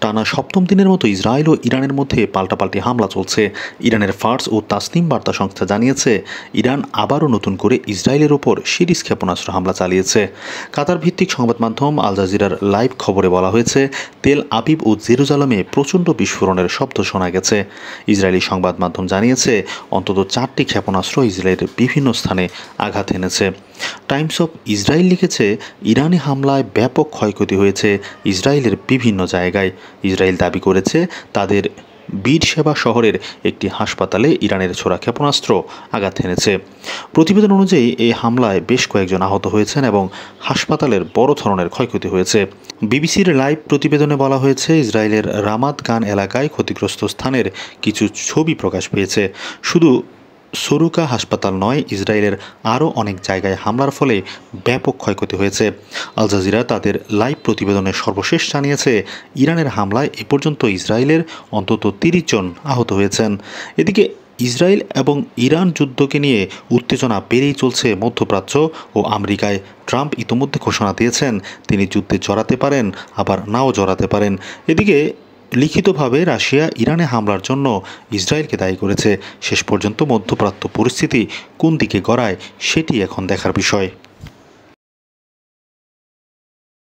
টানা সপ্তম দিনের মতো ইসরায়েল ও ইরানের মধ্যে পাল্টাপাল্টি হামলা চলছে। ইরানের ফার্স ও তাসনিম বার্তা সংস্থা জানিয়েছে, ইরান আবারও নতুন করে ইসরায়েলের ওপর সিরিজ ক্ষেপণাস্ত্র হামলা চালিয়েছে। কাতার ভিত্তিক সংবাদ মাধ্যম আল জাজিরার লাইভ খবরে বলা হয়েছে, তেল আবিব ও জেরুজালেমে প্রচণ্ড বিস্ফোরণের শব্দ শোনা গেছে। ইসরায়েলি সংবাদ মাধ্যম জানিয়েছে, অন্তত 4টি ক্ষেপণাস্ত্র ইসরায়েলের বিভিন্ন স্থানে আঘাত এনেছে। টাইমস অফ ইসরায়েল লিখেছে, ইরানি হামলায় ব্যাপক ক্ষয়ক্ষতি হয়েছে ইসরায়েলের বিভিন্ন জায়গায়। ইসরায়েল দাবি করেছে, তাদের বীরশেবা শহরের একটি হাসপাতালে ইরানের ছোড়া ক্ষেপণাস্ত্র আঘাত এনেছে। প্রতিবেদন অনুযায়ী এই হামলায় বেশ কয়েকজন আহত হয়েছেন এবং হাসপাতালের বড় ধরনের ক্ষয়ক্ষতি হয়েছে। বিবিসির লাইভ প্রতিবেদনে বলা হয়েছে, ইসরায়েলের রামাত গান এলাকায় ক্ষতিগ্রস্ত স্থানের কিছু ছবি প্রকাশ পেয়েছে। শুধু সরুকা হাসপাতাল নয়, ইসরায়েলের আরও অনেক জায়গায় হামলার ফলে ব্যাপক ক্ষয়ক্ষতি হয়েছে। আল জাজিরা তাদের লাইভ প্রতিবেদনে সর্বশেষ জানিয়েছে, ইরানের হামলায় এ পর্যন্ত ইসরায়েলের অন্তত 30 জন আহত হয়েছেন। এদিকে ইসরায়েল এবং ইরান যুদ্ধকে নিয়ে উত্তেজনা বেড়েই চলছে মধ্যপ্রাচ্য ও আমেরিকায়। ট্রাম্প ইতোমধ্যে ঘোষণা দিয়েছেন, তিনি যুদ্ধে জড়াতে পারেন, আবার নাও জড়াতে পারেন। এদিকে লিখিতভাবে রাশিয়া ইরানে হামলার জন্য ইসরায়েলকে দায়ী করেছে। শেষ পর্যন্ত মধ্যপ্রাচ্য পরিস্থিতি কোন দিকে গড়ায় সেটি এখন দেখার বিষয়।